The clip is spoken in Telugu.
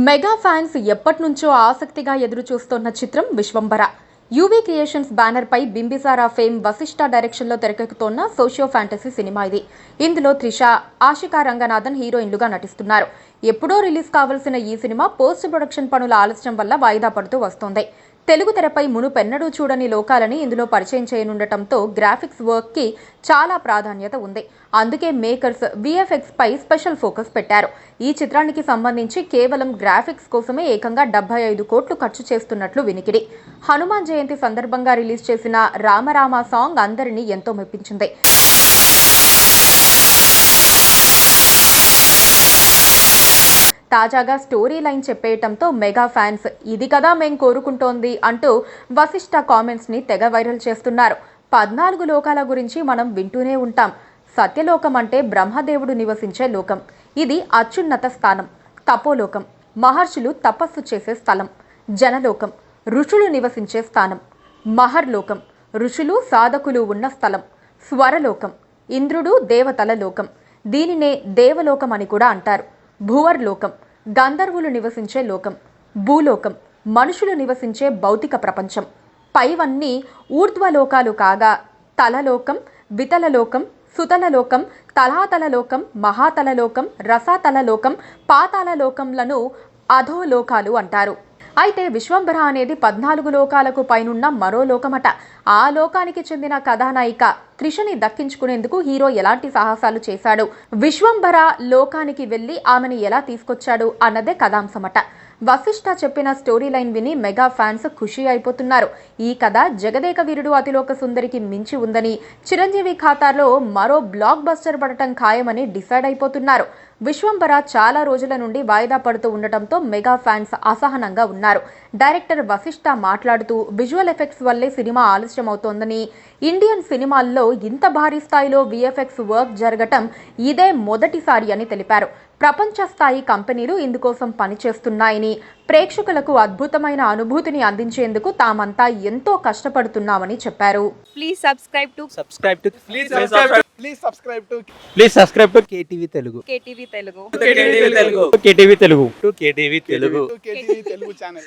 మెగా ఫ్యాన్స్ ఎప్పటినుంచో ఆసక్తిగా ఎదురుచూస్తున్న చిత్రం విశ్వంభర. యూవీ క్రియేషన్స్ బ్యానర్ పై బింబిసారా ఫేమ్ వశిష్ఠ డైరెక్షన్ లో తెరకెక్కుతోన్న సోషియో ఫ్యాంటసీ సినిమా ఇది. ఇందులో త్రిష, ఆశికా రంగనాథన్ హీరోయిన్లుగా నటిస్తున్నారు. ఎప్పుడో రిలీజ్ కావాల్సిన ఈ సినిమా పోస్ట్ ప్రొడక్షన్ పనుల ఆలస్యం వల్ల వాయిదా పడుతూ వస్తోంది. తెలుగు తెరపై మునుపెన్నడూ చూడని లోకాలని ఇందులో పరిచయం చేయనుండటంతో గ్రాఫిక్స్ వర్క్ కి చాలా ప్రాధాన్యత ఉంది. అందుకే మేకర్స్ విఎఫ్ఎక్స్ పై స్పెషల్ ఫోకస్ పెట్టారు. ఈ చిత్రానికి సంబంధించి కేవలం గ్రాఫిక్స్ కోసమే ఏకంగా 75 కోట్లు ఖర్చు చేస్తున్నట్లు వినికిడి. హనుమాన్ జయంతి సందర్భంగా రిలీజ్ చేసిన రామరామ సాంగ్ అందరినీ ఎంతో మెప్పించింది. తాజాగా స్టోరీ లైన్ చెప్పేయటంతో మెగా ఫ్యాన్స్ ఇది కదా మేం కోరుకుంటోంది అంటూ వశిష్ఠ కామెంట్స్ ని తెగ వైరల్ చేస్తున్నారు. 14 లోకాల గురించి మనం వింటూనే ఉంటాం. సత్యలోకం అంటే బ్రహ్మదేవుడు నివసించే లోకం. ఇది అత్యున్నత స్థానం. తపోలోకం మహర్షులు తపస్సు చేసే స్థలం. జనలోకం ఋషులు నివసించే స్థానం. మహర్లోకం ఋషులు సాధకులు ఉన్న స్థలం. స్వరలోకం ఇంద్రుడు దేవతల లోకం. దీనినే దేవలోకం అని కూడా అంటారు. భూవర్లోకం గంధర్వులు నివసించే లోకం. భూలోకం మనుషులు నివసించే భౌతిక ప్రపంచం. పైవన్నీ ఊర్ధ్వలోకాలు కాగా తలలోకం, వితలలోకం, సుతలలోకం, తలాతలలోకం, మహాతలలోకం, రసాతలలోకం, పాతాళలోకంలను అధోలోకాలు అంటారు. అయితే విశ్వంభర అనేది 14 లోకాలకు పైనున్న మరో లోకమట. ఆ లోకానికి చెందిన కథానాయిక త్రిషని దక్కించుకునేందుకు హీరో ఎలాంటి సాహసాలు చేశాడు, విశ్వంభర లోకానికి వెళ్లి ఆమెను ఎలా తీసుకొచ్చాడు అన్నదే కథాంశమట. వశిష్ఠ చెప్పిన స్టోరీ లైన్ విని మెగా ఫ్యాన్స్ ఖుషి అయిపోతున్నారు. ఈ కథ జగదేక వీరుడు అతిలోక సుందరికి మించి ఉందని, చిరంజీవి ఖాతాలో మరో బ్లాక్ బస్టర్ పడటం ఖాయమని డిసైడ్ అయిపోతున్నారు. విశ్వంభర చాలా రోజుల నుండి వాయిదా పడుతూ ఉండటంతో మెగా ఫ్యాన్స్ అసహనంగా ఉన్నారు. డైరెక్టర్ వశిష్ఠ మాట్లాడుతూ విజువల్ ఎఫెక్ట్స్ వల్లే సినిమా ఆలస్యం అవుతోందని, ఇండియన్ సినిమాల్లో ఇంత భారీ స్థాయిలో విఎఫ్ఎక్స్ వర్క్ జరగటం ఇదే మొదటిసారి అని తెలిపారు. ప్రపంచ స్థాయి కంపెనీలు ఇందుకోసం పనిచేస్తున్నాయని, ప్రేక్షకులకు అద్భుతమైన అనుభూతిని అందించేందుకు తామంతా ఎంతో కష్టపడుతున్నామని చెప్పారు. Please subscribe to KTV Telugu. KTV Telugu. KTV Telugu channel.